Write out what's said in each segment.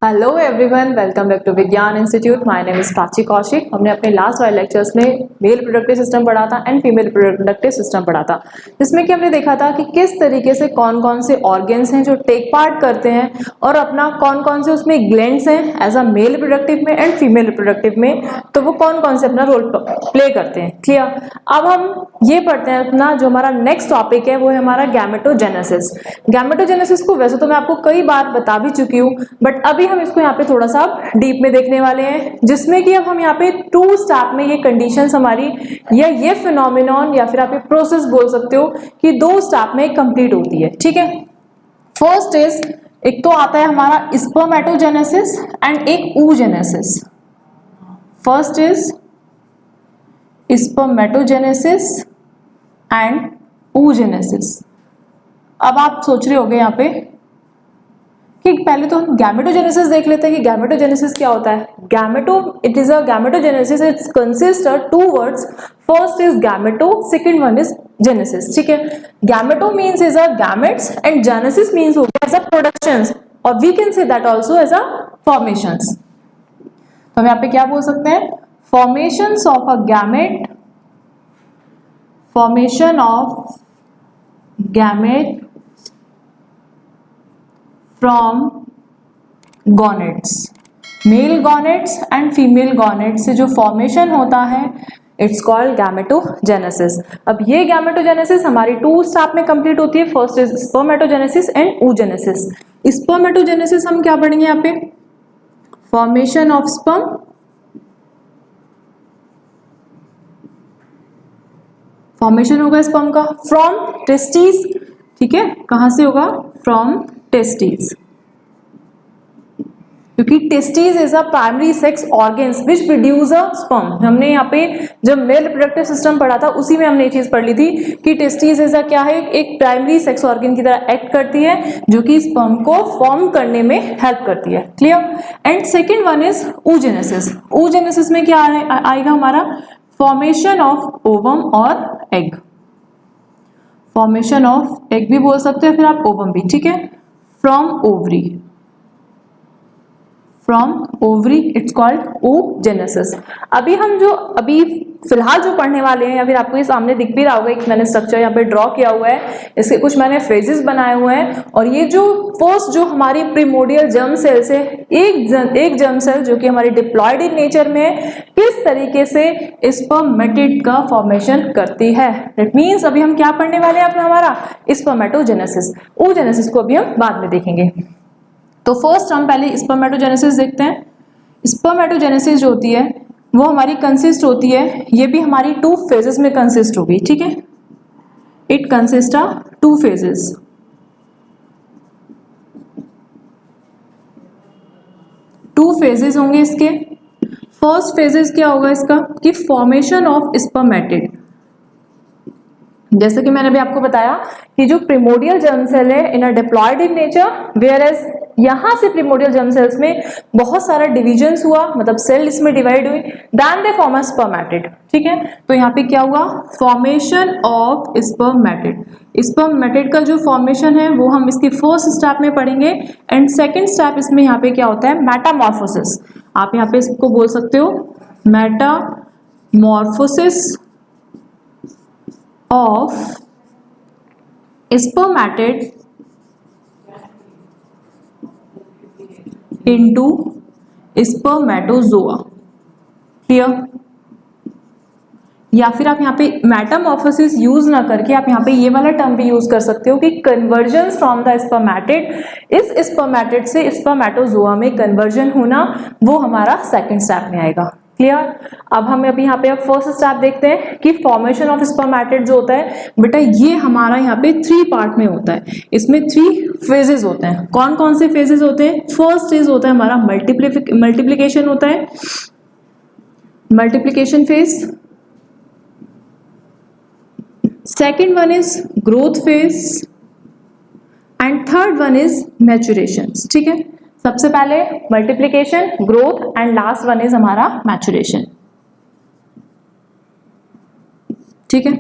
Hello everyone, welcome back to Vigyan Institute. My name is Prachi Kaushik. हमने अपने last वाले lectures में मेल रिप्रोडक्टिव सिस्टम पढ़ा था एंड फीमेल रिप्रोडक्टिव सिस्टम पढ़ा था, जिसमें कि हमने देखा था कि किस तरीके से कौन कौन से ऑर्गन्स हैं जो टेक पार्ट करते हैं और अपना कौन कौन से उसमें ग्लैंड्स हैं एज अ मेल रिप्रोडक्टिव में एंड फीमेल रिप्रोडक्टिव में, तो वो कौन कौन से अपना रोल प्ले करते हैं। क्लियर। अब हम ये पढ़ते हैं अपना जो हमारा नेक्स्ट टॉपिक है वो है हमारा गैमेटोजेनेसिस। गैमेटोजेनेसिस को वैसे तो मैं आपको कई बार बता भी चुकी हूँ, बट अभी हम इसको यहाँ पे थोड़ा सा डीप में देखने वाले हैं, जिसमें कि अब हम यहाँ पे 2 स्टेप में ये कंडीशंस हमारी या ये फिनोमिनॉन या फिर आप ये प्रोसेस बोल सकते हो कि 2 स्टेप में कंप्लीट होती है। ठीक है। फर्स्ट इज, एक तो आता है हमारा स्पर्मेटोजेनेसिस एंड एक oogenesis। First is spermatogenesis and oogenesis। अब आप सोच रहे होंगे यहाँ पे कि पहले तो हम गैमेटोजेनेसिस देख लेते हैं कि गैमेटोजेनेसिस क्या होता है। Gametogenesis it's consist of 2 words. First is gameto, second one is genesis. ठीक है। Gameto means is a gametes and genesis means हो गया एज अ प्रोडक्शंस, और we can say that also as a formations. तो हम यहाँ पे क्या बोल सकते हैं, formations of a gamete, formation of gamete from gonads, male gonads and female gonads से जो फॉर्मेशन होता है इट्स कॉल्ड गैमेटोजेनेसिस। अब ये गैमेटोजेनेसिस हमारी 2 स्टेप में कंप्लीट होती है। First is spermatogenesis and oogenesis। Spermatogenesis हम क्या पढ़ेंगे यहाँ पे, फॉर्मेशन ऑफ स्पर्म, फॉर्मेशन होगा स्पर्म का फ्रॉम टेस्टिस। ठीक है, कहां से होगा, फ्रॉम टेस्टिस, क्योंकि testis is a primary sex organs which produce a sperm. हमने यहाँ पे जब मेल रिप्रोडक्टिव सिस्टम पढ़ा था उसी में हमने ये चीज पढ़ ली थी कि टेस्टिस इज अ क्या है, एक प्राइमरी सेक्स ऑर्गन की तरह एक्ट करती है जो कि स्पर्म को फॉर्म करने में हेल्प करती है। Clear. And second one is oogenesis। oogenesis में क्या आएगा हमारा, फॉर्मेशन ऑफ ओवम और एग। फॉर्मेशन ऑफ एग भी बोल सकते हैं, फिर आप ओवम भी। ठीक है। From ovary, from ovary it's called oogenesis। अभी फिलहाल जो पढ़ने वाले हैं या फिर आपको ये सामने दिख भी रहा होगा, एक मैंने स्ट्रक्चर यहाँ पे ड्रॉ किया हुआ है, इसके कुछ मैंने फेजेस बनाए हुए हैं। और ये जो फर्स्ट जो हमारी प्रिमोडियल जर्म सेल से एक जर्म सेल जो कि हमारी डिप्लॉयड इन नेचर में है, किस तरीके से स्पर्मेटिड का फॉर्मेशन करती है। दैट मीन्स अभी हम क्या पढ़ने वाले हैं अपना हमारा स्पर्मेटोजेनेसिस। oogenesis को अभी हम बाद में देखेंगे। तो फर्स्ट हम पहले स्पर्मेटोजेनेसिस देखते हैं। स्पर्मेटोजेनेसिस जो होती है वो हमारी कंसिस्ट होती है, ये भी हमारी 2 फेजेस में कंसिस्ट होगी। ठीक है। It consist of 2 phases. Two phases होंगे इसके। फर्स्ट फेजेस क्या होगा इसका कि फॉर्मेशन ऑफ स्पर्मेटिड। जैसे कि मैंने भी आपको बताया कि जो प्रिमोडियल जर्म सेल है in a diploid in nature, whereas यहां से प्रिमोडियल जर्म सेल्स में बहुत सारा डिविजन्स हुआ, मतलब सेल इसमें डिवाइड हुई, then they form a spermatid. ठीक है। तो यहाँ पे क्या हुआ, फॉर्मेशन ऑफ स्पर्मेटिड। स्पर्मेटिड का जो फॉर्मेशन है वो हम इसकी फर्स्ट स्टेप में पढ़ेंगे। एंड सेकेंड स्टेप इसमें यहाँ पे क्या होता है, मेटामॉर्फोसिस। आप यहाँ पे इसको बोल सकते हो Metamorphosis of spermatid into spermatozoa। Clear. या फिर आप यहाँ पे मेटामॉर्फोसिस यूज ना करके आप यहाँ पे ये वाला टर्म भी यूज कर सकते हो कि कन्वर्जन फ्रॉम द स्पर्मेटिड, इस स्पर्मेटिड से स्पर्मेटोजोआ में कन्वर्जन होना, वो हमारा सेकंड स्टेप में आएगा। क्लियर। अब हम अभी यहाँ पे फर्स्ट स्टेप देखते हैं कि फॉर्मेशन ऑफ स्पर्मेटिड जो होता है बेटा, ये हमारा यहाँ पे 3 पार्ट में होता है। इसमें 3 फेजेस होते हैं। कौन कौन से फेजेस होते हैं, फर्स्ट फेज होता है हमारा मल्टीप्लिकेशन होता है, multiplication phase. Second one is growth phase and third one is maturation. ठीक है। सबसे पहले multiplication, growth and last one is हमारा मैच्योरेशन। ठीक है।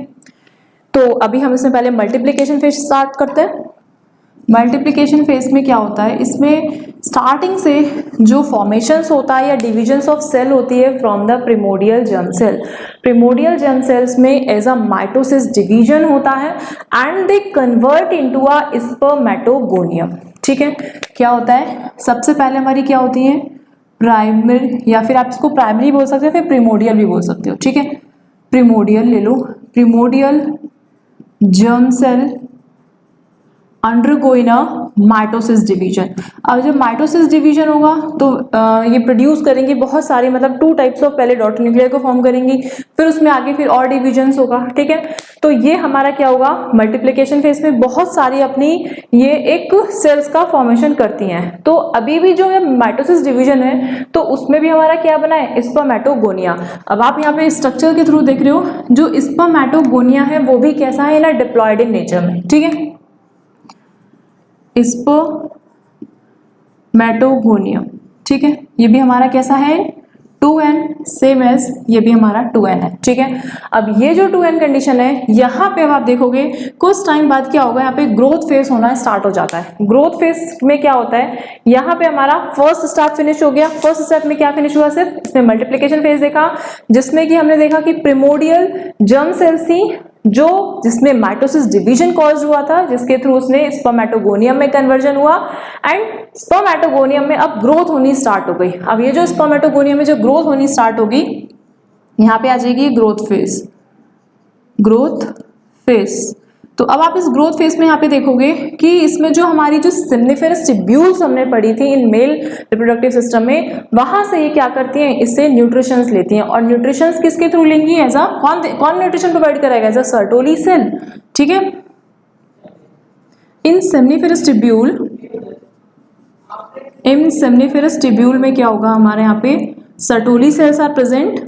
तो अभी हम इसमें पहले मल्टीप्लिकेशन फेज स्टार्ट करते हैं। मल्टीप्लिकेशन फेज में क्या होता है, इसमें स्टार्टिंग से जो फॉर्मेशंस होता है या डिविजन्स ऑफ सेल होती है from the primordial germ cell. Primordial germ cells में एज अ माइटोसिस डिवीजन होता है and they convert into a spermatogonium. ठीक है, क्या होता है, सबसे पहले हमारी क्या होती है, प्राइमरी, या फिर आप इसको प्राइमरी बोल सकते हो, फिर प्रिमोडियल भी बोल सकते हो। ठीक है, प्रिमोडियल ले लो, प्रिमोडियल जर्म सेल अंडरगोइंग अ माइटोसिस डिवीजन। अब जब माइटोसिस डिवीजन होगा तो ये प्रोड्यूस करेंगे बहुत सारे, मतलब 2 टाइप्स ऑफ, पहले डॉटर न्यूक्लियर को फॉर्म करेंगी, फिर उसमें आगे फिर और डिवीजन्स होगा। ठीक है, तो ये हमारा क्या होगा, मल्टीप्लिकेशन फेज में बहुत सारी अपनी ये एक सेल्स का फॉर्मेशन करती हैं। तो अभी भी जो माइटोसिस डिवीजन है तो उसमें भी हमारा क्या बना है, स्पर्मेटोगोनिया। अब आप यहाँ पे स्ट्रक्चर के थ्रू देख रहे हो, जो स्पर्मेटोगोनिया है वो भी कैसा है ना, डिप्लॉयड इन नेचर में। ठीक है, स्पर्मेटोगोनियम। ठीक है, ये भी हमारा कैसा है, 2n, सेम एज ये भी हमारा 2n है। ठीक है, अब ये जो 2n कंडीशन है, यहाँ पे अब आप देखोगे कुछ टाइम बाद क्या होगा, यहाँ पे ग्रोथ फेज होना स्टार्ट हो जाता है। ग्रोथ फेज में क्या होता है, यहाँ पे हमारा फर्स्ट स्टेप फिनिश हो गया। फर्स्ट स्टेप में क्या फिनिश हुआ, सिर्फ इसमें मल्टीप्लिकेशन फेज देखा, जिसमें कि हमने देखा कि प्रिमोडियल जर्म सेल्स थी जो जिसमें माइटोसिस डिवीजन कॉज हुआ था, जिसके थ्रू उसने स्पर्मेटोगोनियम में कन्वर्जन हुआ एंड स्पर्मेटोगोनियम में अब ग्रोथ होनी स्टार्ट हो गई। अब ये जो स्पर्मेटोगोनियम में जो ग्रोथ होनी स्टार्ट होगी, यहाँ पे आ जाएगी ग्रोथ फेज। ग्रोथ फेज, तो अब आप इस ग्रोथ फेज में यहाँ पे देखोगे कि इसमें जो हमारी जो सेमनीफेरस ट्यूब्यूल्स हमने पढ़ी थी इन मेल रिप्रोडक्टिव सिस्टम में, वहां से ये क्या करती हैं, इससे न्यूट्रिशंस लेती हैं। और न्यूट्रिशंस किसके थ्रू लेंगी, एज अ कौन न्यूट्रिशन प्रोवाइड करेगा, एज अ सर्टोली सेल। ठीक है, इन सेमनीफेरस ट्यूब्यूल में क्या होगा, हमारे यहाँ पे Sertoli cells are present.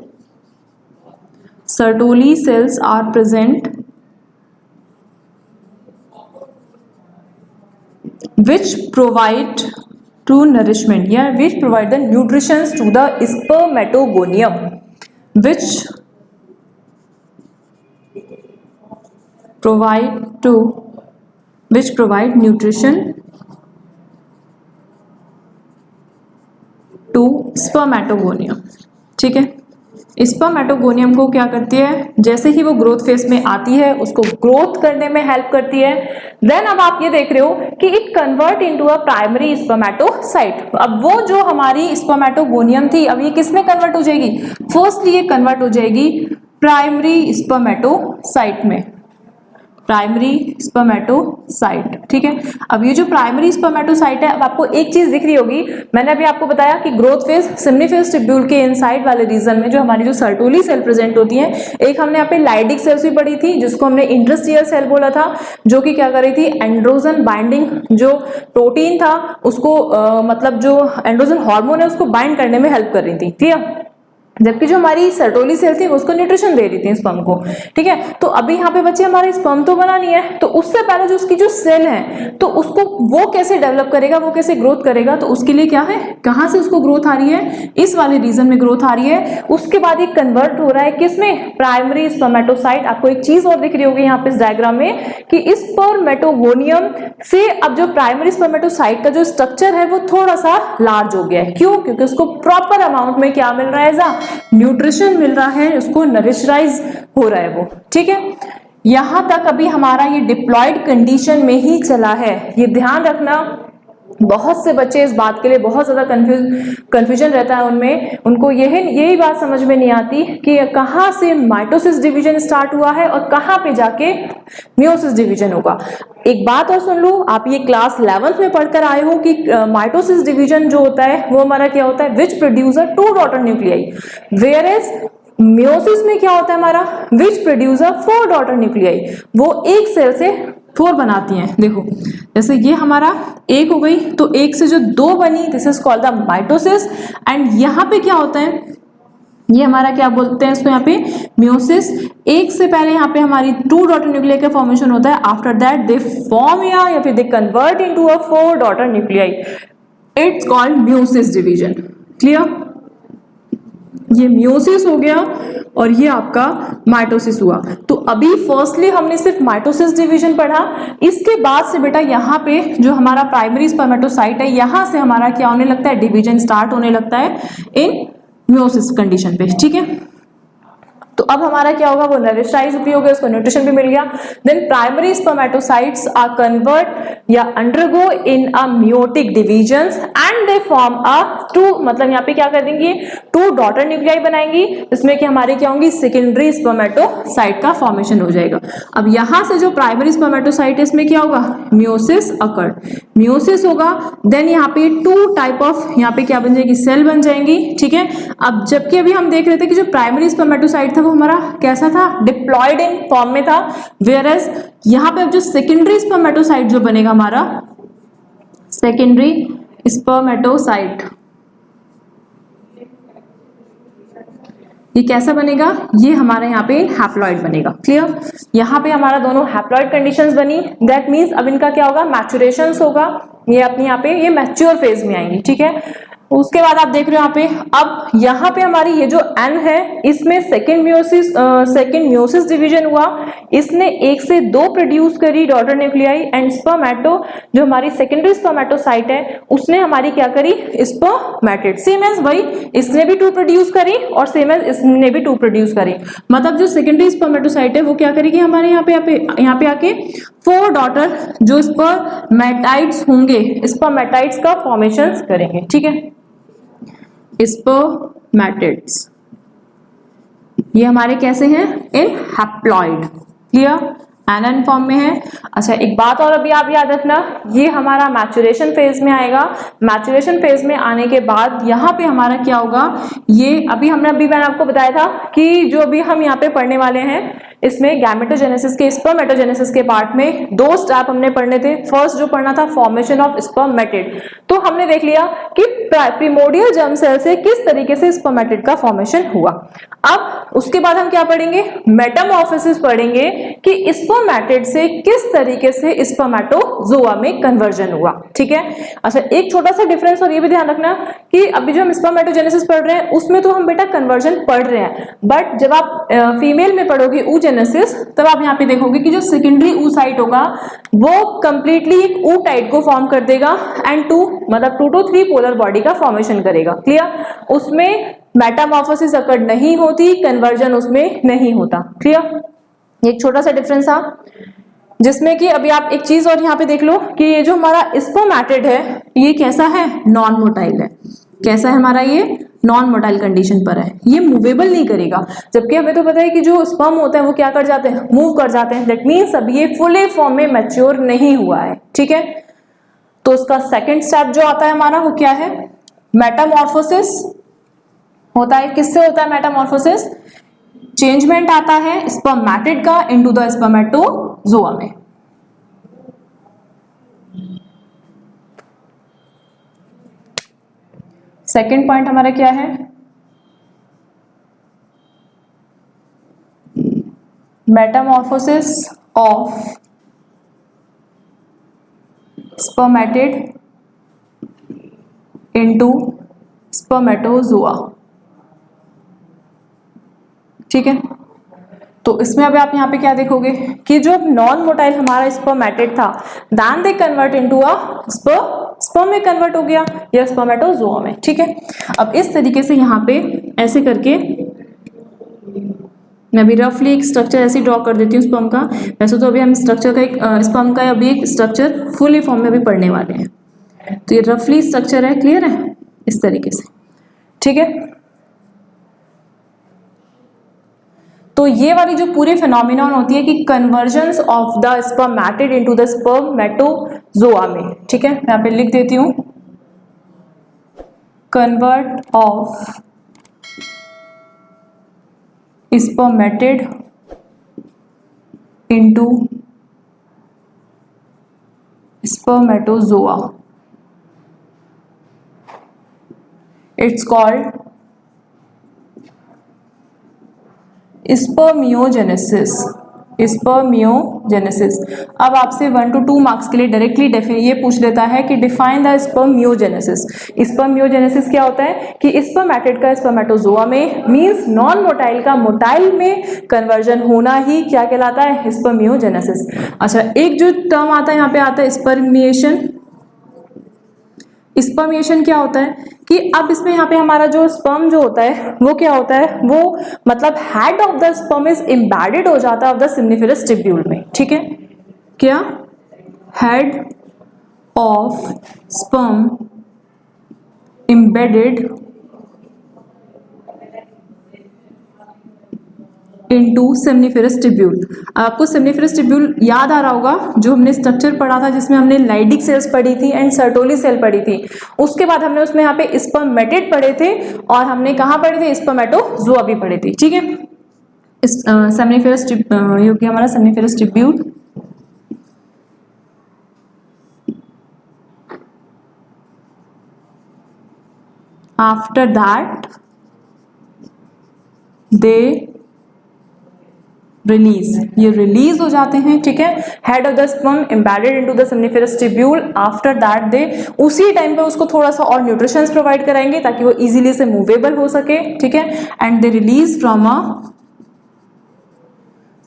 Sertoli cells are present which provide to nourishment, yeah, which provide the nutritions to the spermatogonium, which provide nutrition to spermatogonium। ठीक है, स्पर्मेटोगोनियम को क्या करती है, जैसे ही वो ग्रोथ फेज में आती है उसको ग्रोथ करने में हेल्प करती है। देन अब आप ये देख रहे हो कि it convert into a primary spermatocyte. अब वो जो हमारी स्पर्मेटोगोनियम थी, अब ये किसमें कन्वर्ट हो जाएगी, फर्स्टली ये कन्वर्ट हो जाएगी प्राइमरी स्पर्मेटोसाइट में, प्राइमरी स्पर्मेटोसाइट। ठीक है, अब ये जो प्राइमरी स्पर्मेटोसाइट है, अब आपको एक चीज दिख रही होगी, मैंने अभी आपको बताया कि ग्रोथ फेज सेमनीफेरस ट्यूब्यूल के इनसाइड वाले रीजन में जो हमारी जो सर्टोली सेल प्रेजेंट होती है, एक हमने यहाँ पे लाइडिक सेल्स भी पढ़ी थी जिसको हमने इंटरस्टिशियल सेल बोला था, जो कि क्या कर रही थी, एंड्रोजन बाइंडिंग जो प्रोटीन था उसको मतलब जो एंड्रोजन हार्मोन है उसको बाइंड करने में हेल्प कर रही थी। ठीक है, जबकि जो हमारी सर्टोली सेल थी उसको न्यूट्रिशन दे रही थी स्पर्म को। ठीक है, तो अभी यहाँ पे बच्चे हमारा स्पर्म तो बना नहीं है, तो उससे पहले जो उसकी जो सेल है तो उसको वो कैसे डेवलप करेगा, वो कैसे ग्रोथ करेगा, तो उसके लिए क्या है, कहाँ से उसको ग्रोथ आ रही है, इस वाले रीजन में ग्रोथ आ रही है। उसके बाद ये कन्वर्ट हो रहा है किसमें, प्राइमरी स्पर्मेटोसाइट। आपको एक चीज और दिख रही होगी यहाँ पे इस डायग्राम में कि इस स्पर्मेटोगोनियम से अब जो प्राइमरी स्पर्मेटोसाइट का जो स्ट्रक्चर है वो थोड़ा सा लार्ज हो गया है। क्यों, क्योंकि उसको प्रॉपर अमाउंट में क्या मिल रहा है, न्यूट्रिशन मिल रहा है, उसको नरिशराइज हो रहा है वो। ठीक है, यहां तक अभी हमारा ये डिप्लॉयड कंडीशन में ही चला है। ये ध्यान रखना, बहुत से बच्चे इस बात के लिए बहुत ज्यादा कंफ्यूजन रहता है उनमें, उनको यही बात समझ में नहीं आती कि कहाँ से माइटोसिस डिवीजन स्टार्ट हुआ है और कहाँ पे जाके मियोसिस डिवीजन होगा। एक बात और सुन लो, आप ये क्लास 11th में पढ़कर आए हो कि माइटोसिस डिवीजन जो होता है वो हमारा क्या होता है, which producer 2 daughter nuclei, whereas meiosis में क्या होता है हमारा, विच प्रोड्यूसर 4 डॉटर न्यूक्लियाई, वो एक सेल से 4 बनाती हैं। देखो जैसे ये हमारा एक हो गई, तो एक से जो 2 बनी, this is called the mitosis. And यहाँ पे क्या होता है, ये हमारा क्या बोलते हैं इसको, यहाँ पे मियोसिस। एक से पहले यहाँ पे हमारी 2 डॉटर न्यूक्लियाई का फॉर्मेशन होता है, आफ्टर दैट दे फॉर्म या फिर दे convert into a 4 daughter nuclei, it's called meiosis division. Clear, ये मियोसिस हो गया और ये आपका माइटोसिस हुआ। तो अभी फर्स्टली हमने सिर्फ माइटोसिस डिवीजन पढ़ा, इसके बाद से बेटा यहाँ पे जो हमारा प्राइमरी स्पर्मेटोसाइट है, यहाँ से हमारा क्या होने लगता है, डिवीजन स्टार्ट होने लगता है इन मियोसिस कंडीशन पे, ठीक है। तो अब हमारा क्या होगा, वो नरिशाइज भी हो गया, उसको न्यूट्रिशन भी मिल गया। Then primary spermatocytes are convert या undergo in a meiotic divisions and they form a two, मतलब यहाँ पे क्या कर देंगे, टू डॉटर न्यूक्लियाई बनाएंगी, जिसमें कि हमारी क्या होंगी, सेकेंडरी स्पर्मेटोसाइट का फॉर्मेशन हो जाएगा। अब यहाँ से जो प्राइमरी स्पर्मेटोसाइट है इसमें क्या होगा, मियोसिस अकर्ड, मियोसिस होगा। देन यहाँ पे टू टाइप ऑफ, यहाँ पे क्या बन जाएगी, सेल बन जाएंगी, ठीक है। अब जबकि अभी हम देख रहे थे कि जो प्राइमरी स्पर्मेटोसाइट था वो हमारा कैसा था, डिप्लॉयड इन फॉर्म में था, वेयर एज यहाँ पे अब जो सेकेंडरी स्पर्मेटोसाइट जो बनेगा हमारा, सेकेंडरी स्पर्मेटोसाइट, ये कैसा बनेगा, ये हमारा यहाँ पे हैप्लॉइड बनेगा। क्लियर, यहाँ पे हमारा दोनों हैप्लॉइड कंडीशंस बनी, दैट मीन्स अब इनका क्या होगा, मैचुरेशन होगा, ये अपने यहाँ पे ये मैच्योर फेज में आएंगी, ठीक है। उसके बाद आप देख रहे हो यहाँ पे, अब यहाँ पे हमारी ये जो एन है, इसमें सेकेंड मियोसिस डिवीजन हुआ, इसने 1 से 2 प्रोड्यूस करी डॉटर न्यूक्लियाई, एंड स्पर्मेटो जो हमारी सेकेंडरी स्पर्मेटोसाइट है उसने हमारी क्या करी, स्पर्मेटेड, सेम एज वही, इसने भी 2 प्रोड्यूस करी और सेम एज इसने भी 2 प्रोड्यूस करी। मतलब जो सेकेंडरी स्पर्मेटोसाइट है वो क्या करेगी, हमारे यहाँ पे आके 4 डॉटर जो स्पर्मेटाइड्स होंगे, स्पर्मेटाइड्स का फॉर्मेशन करेंगे, ठीक है, स्पर्मेटिड्स, ये हमारे कैसे हैं, इन हैप्लॉइड। क्लियर, एनएन फॉर्म में है। अच्छा, एक बात और अभी आप याद रखना, ये हमारा मैचुरेशन फेज में आएगा, मैचुरेशन फेज में आने के बाद यहाँ पे हमारा क्या होगा, ये मैंने आपको बताया था कि जो अभी हम यहाँ पे पढ़ने वाले हैं इसमें गैमेटोजेनेसिस के, स्पर्मेटोजेनेसिस के पार्ट में 2 स्टेप हमने पढ़ने थे। फर्स्ट जो पढ़ना था फॉर्मेशन ऑफ स्पर्मेटिड, तो हमने देख लिया कि प्रिमोर्डियल जर्म सेल से किस तरीके से स्पर्मेटिड का फॉर्मेशन हुआ। अब उसके बाद हम क्या पढ़ेंगे, मेटामॉर्फोसिस पढ़ेंगे कि स्पर्मेटिड से किस तरीके से स्पर्मेटोजोआ में कन्वर्जन हुआ, ठीक है। अच्छा, एक छोटा सा डिफरेंस और ये भी ध्यान रखना कि अभी जो हम स्पर्मेटोजेनेसिस पढ़ रहे हैं उसमें तो हम बेटा कन्वर्जन पढ़ रहे हैं, बट जब आप फीमेल में पढ़ोगे oogenesis, तब आप यहाँ पे देखोगे कि जो सेकेंडरी ऊ साइट होगा वो कंप्लीटली एक ऊ टाइट को फॉर्म कर देगा एंड 2 to 3 पोलर बॉडी का फॉर्मेशन करेगा। क्लियर, उसमें मेटामॉर्फोसिस अकर नहीं होती, कन्वर्जन उसमें नहीं होता। क्लियर, एक छोटा सा डिफरेंस था, जिसमें कि अभी आप एक चीज और यहाँ पे देख लो कि ये जो हमारा स्पर्मेटिड है ये कैसा है, नॉन मोटाइल है। कैसा है हमारा, ये नॉन मोटाइल कंडीशन पर है, ये मूवेबल नहीं करेगा, जबकि हमें तो पता है कि जो स्पर्म होता है वो क्या कर जाते हैं, मूव कर जाते हैं। दैट मीन्स अब ये फुली फॉर्म में मैच्योर नहीं हुआ है, ठीक है। तो उसका सेकंड स्टेप जो आता है हमारा वो क्या है, मेटामॉर्फोसिस होता है। किससे होता है मेटामॉर्फोसिस, चेंजमेंट आता है स्पर्मेटिड का इनटू द स्पर्मेटोजोआ में। सेकेंड पॉइंट हमारा क्या है, Metamorphosis of spermatid into spermatozoa, ठीक है। तो इसमें अब आप यहाँ पे क्या देखोगे कि जो नॉन मोटाइल हमारा स्पर्मेटिड था, then they convert into a sperm में कन्वर्ट हो गया या स्पर्मेटोजोआ में, ठीक है। अब इस तरीके से यहाँ पे ऐसे करके मैं अभी रफली एक स्ट्रक्चर ऐसे ड्रॉ कर देती हूँ स्पर्म का। वैसे तो अभी हम स्ट्रक्चर का एक स्पर्म का अभी एक स्ट्रक्चर फुली फॉर्म में भी पढ़ने वाले हैं, तो ये रफली स्ट्रक्चर है, क्लियर है, इस तरीके से, ठीक है। तो ये वाली जो पूरी फिनोमिनॉन होती है कि conversion of the spermatid into the spermatozoa में, ठीक है, मैं यहाँ पे लिख देती हूँ, convert of spermatid into spermatozoa, it's called spermiogenesis. Spermiogenesis. अब आपसे 1 to 2 मार्क्स के लिए डायरेक्टली ये पूछ लेता है कि डिफाइन द स्पर्मियोजेनेसिस। स्पर्मियोजेनेसिस क्या होता है कि स्पर्मेटिड का स्पर्मेटोजोआ में मींस नॉन मोटाइल का मोटाइल में कन्वर्जन होना ही क्या कहलाता है, स्पर्मियोजेनेसिस। अच्छा, एक जो टर्म आता है यहाँ पे आता है स्पर्मिएशन। स्पर्मिएशन क्या होता है कि अब इसमें यहाँ पे हमारा जो स्पर्म जो होता है वो क्या होता है, वो मतलब head of the sperm is embedded हो जाता है ऑफ द सेमनीफेरस ट्यूब्यूल में। ठीक है, क्या head of sperm embedded into seminiferous tubule. आपको सेमनीफेरस ट्यूब्यूल याद आ रहा होगा, जो हमने स्ट्रक्चर पढ़ा था जिसमें हमने लाइडिक सेल्स पढ़ी थी एंड सर्टोली सेल पढ़ी थी। उसके बाद हमने उसमें यहाँ पे स्पर्मेटिड पढ़े थे और हमने कहाँ पढ़े थे, स्पर्मेटोजोआ भी पढ़े थे। ठीक है, सेमनीफेरस ये क्या हमारा seminiferous tubule. After that they release, ये रिलीज हो जाते हैं। ठीक है, head of the sperm embedded into the seminiferous tubule. After that they उसी टाइम पे उसको थोड़ा सा और न्यूट्रिशंस प्रोवाइड कराएंगे ताकि वो इजीली से मूवेबल हो सके। ठीक है, and they release from a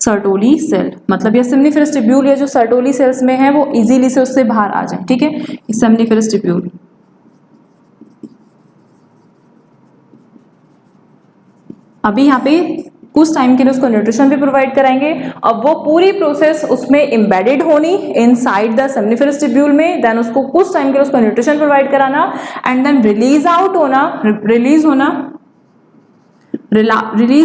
Sertoli cell, मतलब ये सेमनीफेरस ट्यूब्यूल या जो सर्टोली सेल्स में है वो इजीली से उससे बाहर आ जाए। ठीक है, सेमनीफेरस ट्यूब्यूल। अभी यहाँ पे कुछ टाइम के लिए उसको न्यूट्रिशन भी प्रोवाइड कराएंगे। अब वो पूरी प्रोसेस उसमें एम्बेडेड होनी इनसाइड द सेमनीफेरस ट्यूब्यूल में, देन उसको कुछ टाइम के लिए उसको न्यूट्रिशन प्रोवाइड कराना एंड देन रिलीज आउट होना, release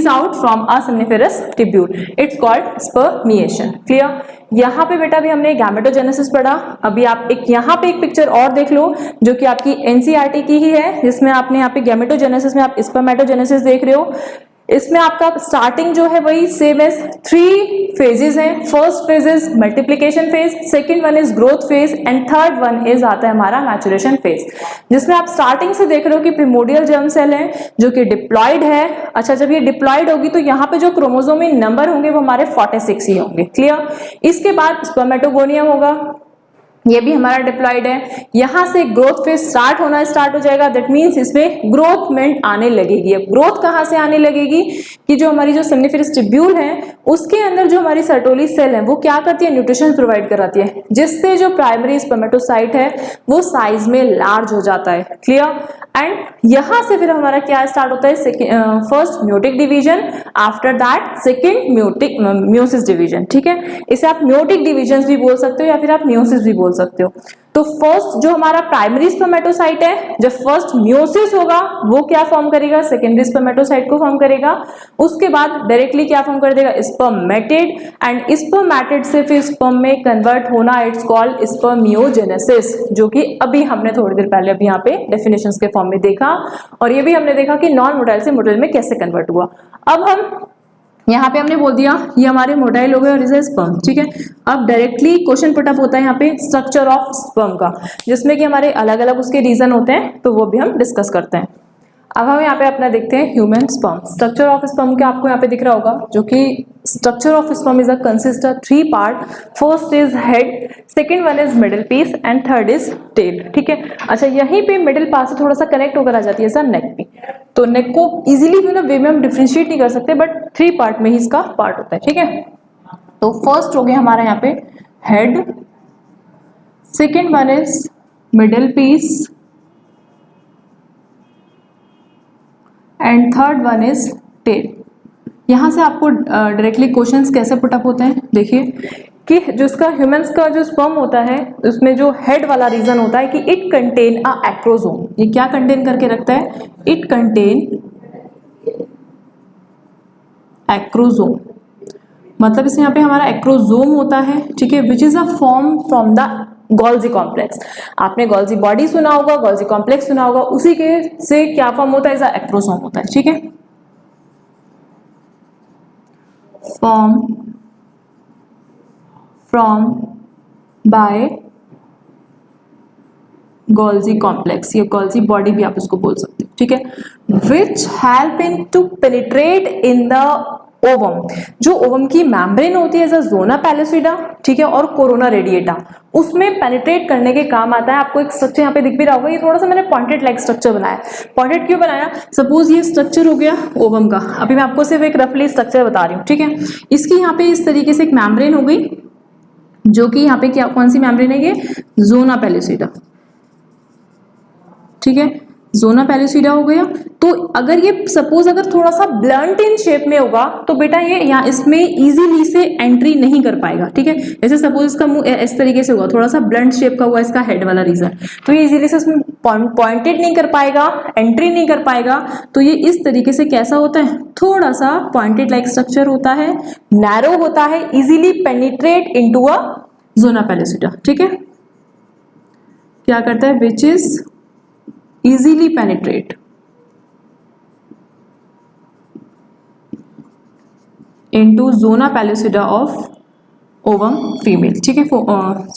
out from a seminiferous tubule. It's called spermiation. Clear? यहाँ पे बेटा भी हमने गैमेटोजेनेसिस पढ़ा। अभी आप यहाँ पे एक पिक्चर और देख लो जो कि आपकी एनसीईआरटी की ही है, जिसमें आपने यहाँ पे गैमेटोजेनेसिस में आप स्पर्मेटोजेनेसिस देख रहे हो। इसमें आपका स्टार्टिंग जो है वही सेम एज 3 फेजेस हैं। First phase is multiplication phase, second one is growth phase and third one is आता है हमारा मैचुरेशन फेज, जिसमें आप स्टार्टिंग से देख रहे हो कि प्रिमोडियल जर्म सेल है जो कि डिप्लॉयड है। अच्छा, जब ये डिप्लॉयड होगी तो यहाँ पे जो क्रोमोसोमी नंबर होंगे वो हमारे 46 ही होंगे। क्लियर? इसके बाद स्पर्मेटोगोनियम होगा, ये भी हमारा डिप्लॉयड है। यहां से ग्रोथ फेज स्टार्ट हो जाएगा। दैट मींस इसमें ग्रोथमेंट आने लगेगी। अब ग्रोथ कहां से आने लगेगी कि जो हमारी जो सेमनीफेरस ट्यूब्यूल है उसके अंदर जो हमारी सर्टोली सेल है वो क्या करती है, न्यूट्रिशन प्रोवाइड कराती है, जिससे जो प्राइमरी स्पर्मेटोसाइट है वो साइज में लार्ज हो जाता है। क्लियर? एंड यहां से फिर हमारा क्या स्टार्ट होता है, first meiotic division, after that second meiosis division. ठीक है, इसे आप म्योटिक डिवीजन भी बोल सकते हो या फिर आप म्योसिस भी बोल सकते हो। तो फर्स्ट जो हमारा प्राइमरी स्पर्मेटोसाइट है, जब फर्स्ट म्योसिस होगा वो क्या फॉर्म करेगा, सेकेंडरी स्पर्मेटोसाइट को फॉर्म करेगा। उसके बाद डायरेक्टली क्या फॉर्म कर देगा, स्पर्मेटिड, एंड स्पर्मेटिड से फिर स्पर्म में कन्वर्ट होना, इट्स कॉल्ड स्पर्मियोजेनेसिस, जो कि अभी हमने थोड़ी देर पहले अभी यहाँ पे डेफिनेशंस के फॉर्म में देखा। और ये भी हमने देखा कि नॉन मोटाइल से मोटाइल में कैसे कन्वर्ट हुआ। अब हम यहाँ पे हमने बोल दिया ये हमारे मोटाइल हो गए और इसे स्पर्म। ठीक है, अब डायरेक्टली क्वेश्चन पुटअप होता है यहाँ पे स्ट्रक्चर ऑफ स्पर्म का, जिसमें कि हमारे अलग अलग उसके रीजन होते हैं, तो वो भी हम डिस्कस करते हैं। अब हम यहाँ पे अपना देखते हैं human sperm. Structure of sperm के आपको यहाँ पे दिख रहा होगा, जो कि structure of sperm is a consist of 3 part. First is head, second one is middle piece and third is tail. ठीक है, अच्छा यहीं पे मिडिल पार्ट से थोड़ा सा कनेक्ट होकर आ जाती है सर नेक पे, तो नेक को इजीली वे में हम डिफ्रेंशिएट नहीं कर सकते, बट 3 पार्ट में ही इसका पार्ट होता है। ठीक है, तो फर्स्ट हो गया हमारा यहाँ पे head, second one is middle piece and third one is tail. यहां से आपको डायरेक्टली क्वेश्चंस कैसे पुटअप होते हैं, देखिए कि जो इसका ह्यूमंस का जो स्पर्म होता है उसमें जो हेड वाला रीजन होता है कि इट कंटेन अ एक्रोसोम। ये क्या कंटेन करके रखता है, इट कंटेन एक्रोसोम, मतलब इस यहाँ पे हमारा एक्रोसोम होता है। ठीक है, which is a form from the Golgi complex. आपने गोल्जी बॉडी सुना होगा, गोल्जी कॉम्प्लेक्स सुना होगा, उसी के से क्या फॉर्म होता है, इज एक्रोसोम होता है। ठीक है, form from by Golgi complex, या गोल्जी बॉडी भी आप उसको बोल सकते हो। ठीक है, which help in to penetrate in the ovum, जो ओवम की मेम्ब्रेन होती है एज अ जोना पैलिसिडा, ठीक है, और कोरोना रेडिएटा, उसमें पेनिट्रेट करने के काम आता है। आपको एक स्ट्रक्चर यहाँ पे दिख भी रहा होगा, ये थोड़ा सा मैंने पॉइंटेड लाइक स्ट्रक्चर बनाया। पॉइंटेड क्यों बनाया? सपोज ये स्ट्रक्चर हो गया ओवम का, अभी मैं आपको सिर्फ एक रफली स्ट्रक्चर बता रही हूँ, ठीक है। इसकी यहाँ पे इस तरीके से एक मेम्ब्रेन हो गई, जो कि यहाँ पे क्या, कौन सी मेम्ब्रेन है ये? जोना पैलिसिडा, ठीक है, जोना पैलिसिडा हो गया। तो अगर ये सपोज अगर थोड़ा सा ब्लंट इन शेप में होगा तो बेटा ये यहाँ इसमें इजीली से एंट्री नहीं कर पाएगा, ठीक है। जैसे सपोज इसका मुंह इस तरीके से हुआ, थोड़ा सा ब्लंट शेप का हुआ इसका हेड वाला रीजन, तो ये इजीली से इसमें पॉइंटेड नहीं कर पाएगा, एंट्री नहीं कर पाएगा। तो ये इस तरीके से कैसा होता है? थोड़ा सा पॉइंटेड लाइक स्ट्रक्चर होता है, नैरो होता है, इजीली पेनिट्रेट इनटू अ जोना पैलिसिडा, ठीक है। क्या करता है? Which is easily penetrate into zona pellucida of ovum female, ठीक है।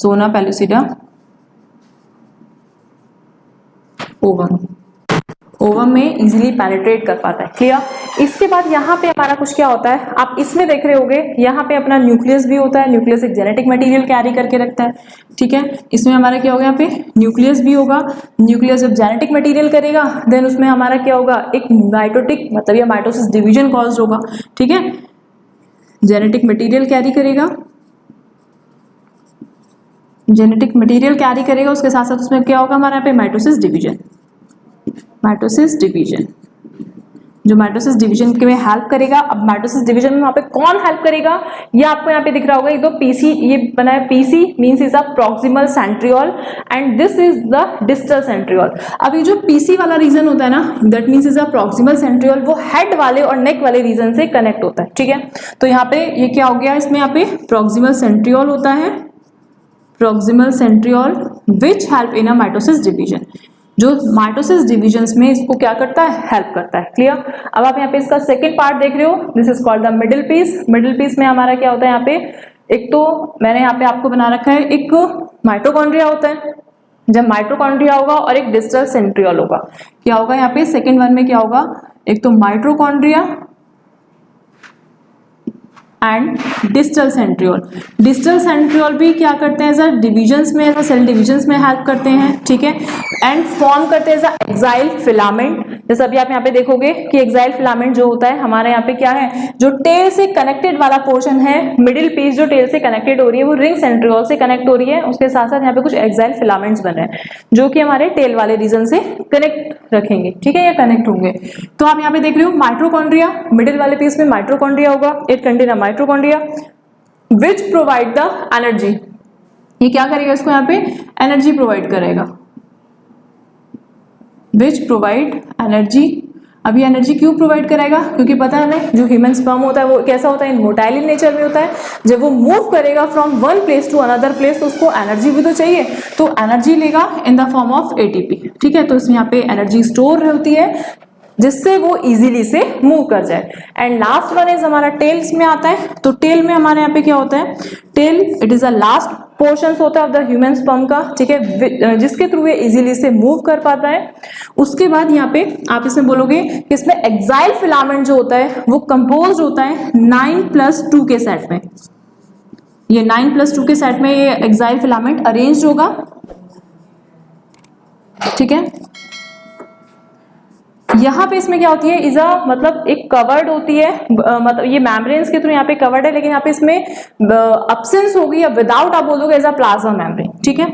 zona pellucida ओवम में इजीली पेनिट्रेट कर पाता है, क्लियर। इसके बाद यहाँ पे हमारा कुछ क्या होता है, आप इसमें देख रहे होगे, यहाँ पे अपना न्यूक्लियस भी होता है। न्यूक्लियस एक जेनेटिक मटेरियल कैरी करके रखता है, ठीक है। इसमें हमारा क्या होगा, यहाँ पे न्यूक्लियस भी होगा। न्यूक्लियस जब जेनेटिक मटेरियल करेगा देन उसमें हमारा क्या होगा, एक माइटोटिक मतलब या माइटोसिस डिवीजन कॉज होगा, ठीक है। जेनेटिक मटेरियल कैरी करेगा, जेनेटिक मटेरियल कैरी करेगा, उसके साथ साथ उसमें क्या होगा हमारा यहाँ पे माइटोसिस डिवीजन, माइटोसिस डिवीजन, जो माइटोसिस डिवीजन के में हेल्प करेगा। अब माइटोसिस डिवीजन में वहां पे कौन हेल्प करेगा, ये आपको यहाँ पे दिख रहा होगा, ये दो पीसी, ये बना है PC means is a proximal centriole and this is the distal centriole. अब ये जो पीसी वाला रीजन होता है ना, that means is a proximal centriole, वो हेड वाले और नेक वाले रीजन से कनेक्ट होता है, ठीक है। तो यहाँ पे ये क्या हो गया, इसमें यहाँ पे प्रॉक्सिमल सेंट्रियोल होता है, प्रॉक्सिमल सेंट्रियोल विच हेल्प इन अ माइटोसिस डिवीजन, जो माइटोसिस डिविजन्स में इसको क्या करता है, हेल्प करता है, क्लियर। अब आप यहाँ पे इसका सेकंड पार्ट देख रहे हो, this is called the middle piece. Middle piece में हमारा क्या होता है, यहाँ पे एक तो मैंने यहाँ पे आपको बना रखा है, एक माइटोकॉन्ड्रिया होता है, जब माइटोकॉन्ड्रिया होगा और एक डिस्टल सेंट्रियोल होगा। क्या होगा यहाँ पे सेकेंड वन में, क्या होगा, एक तो mitochondria and distal centriole. Distal centriole भी क्या करते हैं, सर डिविजन्स में, ऐसा सेल डिविजन्स में हेल्प करते हैं, ठीक है, एंड फॉर्म करते हैं ऐसा एक्साइल फिलामेंट। जैसे अभी आप यहाँ पे देखोगे कि एक्साइल फिलामेंट जो होता है हमारे यहाँ पे क्या है, जो टेल से कनेक्टेड वाला पोर्शन है, मिडिल पीस जो टेल से कनेक्टेड हो रही है वो रिंग सेंट्रियोल से कनेक्ट हो रही है, उसके साथ साथ यहाँ पे कुछ एक्साइल फिलामेंट्स बन रहे हैं जो कि हमारे टेल वाले रीजन से कनेक्ट रखेंगे, ठीक है, या कनेक्ट होंगे। तो आप यहाँ पे देख रहे हो माइटोकॉन्ड्रिया, मिडिल वाले पीस में माइटोकॉन्ड्रिया होगा, it contain mitochondria which provide the energy. ये क्या करेगा, इसको यहाँ पे एनर्जी प्रोवाइड करेगा, विच प्रोवाइड एनर्जी। अभी एनर्जी क्यों प्रोवाइड कराएगा, क्योंकि पता है हमें जो ह्यूमन स्पर्म होता है वो कैसा होता है, मोटाइल इन नेचर में होता है। जब वो मूव करेगा from one place to another place तो उसको एनर्जी भी तो चाहिए, तो एनर्जी लेगा in the form of ATP, ठीक है। तो इसमें यहाँ पे एनर्जी स्टोर होती है जिससे वो इजीली से मूव कर जाए। एंड लास्ट वन इज हमारा टेल्स में आता है। तो टेल में हमारे यहाँ पे क्या होता है, tail it is a last portion होता है ऑफ द ह्यूमन स्पर्म का, ठीक है, जिसके थ्रू ये इजीली से मूव कर पाता है। उसके बाद यहाँ पे आप इसमें बोलोगे कि इसमें एक्साइल फिलामेंट जो होता है वो कंपोज होता है 9+2 के सेट में। ये 9+2 के सेट में ये एक्साइल फिलामेंट अरेंज होगा, ठीक है। यहाँ पे इसमें क्या होती है, इज अ मतलब एक कवर्ड होती है, मतलब ये मेम्ब्रेन्स के थ्रू यहाँ पे कवर्ड है, लेकिन यहाँ पे इसमें अब्सेंस होगी या विदाउट आप बोलोगे एज अ प्लाज्मा मेम्ब्रेन, ठीक है।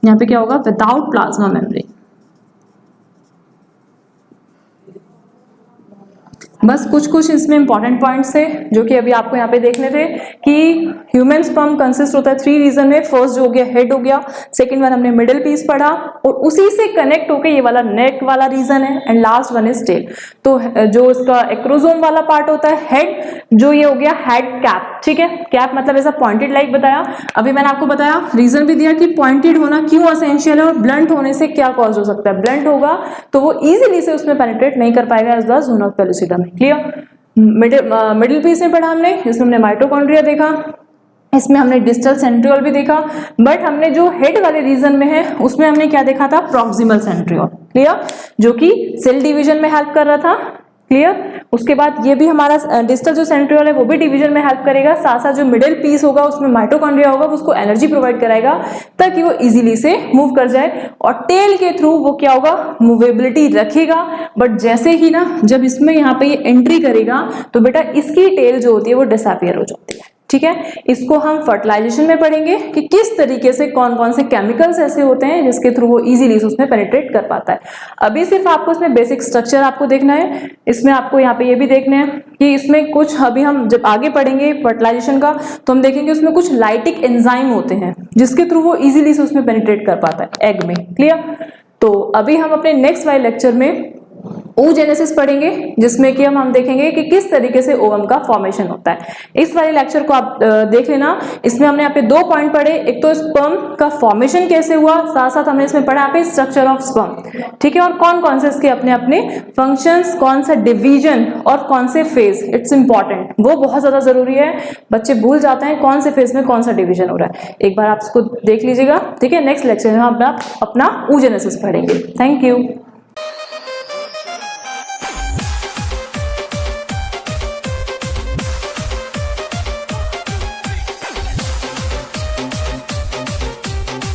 यहाँ पे क्या होगा, विदाउट प्लाज्मा मेम्ब्रेन। बस कुछ कुछ इसमें इंपॉर्टेंट पॉइंट्स थे जो कि अभी आपको यहाँ पे देखने थे कि ह्यूमन स्पर्म कंसिस्ट होता है 3 रीजन में। फर्स्ट जो हो गया हेड हो गया, सेकंड वन हमने मिडिल पीस पढ़ा और उसी से कनेक्ट होकर ये वाला नेक वाला रीजन है, and last one is tail. तो जो इसका एक्रोसोम वाला पार्ट होता है हेड, जो ये हो गया हेड कैप, ठीक है। कैप मतलब ऐसा पॉइंटेड लाइक बताया, अभी मैंने आपको बताया रीजन भी दिया कि पॉइंटेड होना क्यों असेंशियल है और ब्लंट होने से क्या कॉज हो सकता है। ब्लंट होगा तो वो इजीली से उसमें पेनिट्रेट नहीं कर पाएगा as the zone of pellucida में, क्लियर। मिडिल पीस में पढ़ा हमने, इसमें हमने माइटोकॉन्ड्रिया देखा, इसमें हमने डिस्टल सेंट्रियोल भी देखा, बट हमने जो हेड वाले रीजन में है उसमें हमने क्या देखा था, प्रॉक्सिमल सेंट्रियोल, क्लियर, जो कि सेल डिवीजन में हेल्प कर रहा था, क्लियर। उसके बाद ये भी हमारा डिस्टल जो सेंट्रियोल है वो भी डिवीजन में हेल्प करेगा, साथ साथ जो मिडिल पीस होगा उसमें माइटोकॉन्ड्रिया होगा, उसको एनर्जी प्रोवाइड कराएगा ताकि वो इजीली से मूव कर जाए। और टेल के थ्रू वो क्या होगा, मूवेबिलिटी रखेगा, बट जैसे ही ना जब इसमें यहाँ पे ये एंट्री करेगा तो बेटा इसकी टेल जो होती है वो डिसअपीयर हो जाती है। ठीक है, इसको हम फर्टिलाइजेशन में पढ़ेंगे कि किस तरीके से कौन कौन से केमिकल्स ऐसे होते हैं जिसके थ्रू वो इजीली उसमें पेनिट्रेट कर पाता है। अभी सिर्फ आपको इसमें बेसिक स्ट्रक्चर आपको देखना है, इसमें आपको यहाँ पे ये भी देखना है कि इसमें कुछ, अभी हम जब आगे पढ़ेंगे फर्टिलाइजेशन का तो हम देखेंगे उसमें कुछ लाइटिक एंजाइम होते हैं जिसके थ्रू वो इजीली से उसमें पेनिट्रेट कर पाता है एग में। क्लियर। तो अभी हम अपने नेक्स्ट वाले लेक्चर में oogenesis पढ़ेंगे जिसमें कि हम देखेंगे कि किस तरीके से ओवम का फॉर्मेशन होता है। इस वाले लेक्चर को आप देख लेना, इसमें हमने यहाँ पे 2 पॉइंट पढ़े, एक तो स्पर्म का फॉर्मेशन कैसे हुआ, साथ साथ हमने इसमें पढ़ा यहाँ पे स्ट्रक्चर ऑफ स्पर्म। ठीक है, और कौन कौन से इसके अपने अपने फंक्शंस, कौन सा डिवीजन और कौन से फेज, इट्स इंपॉर्टेंट, वो बहुत ज्यादा जरूरी है। बच्चे भूल जाते हैं कौन से फेज में कौन सा डिवीजन हो रहा है, एक बार आप इसको देख लीजिएगा। ठीक है, नेक्स्ट लेक्चर में हम अपना oogenesis पढ़ेंगे। Thank you.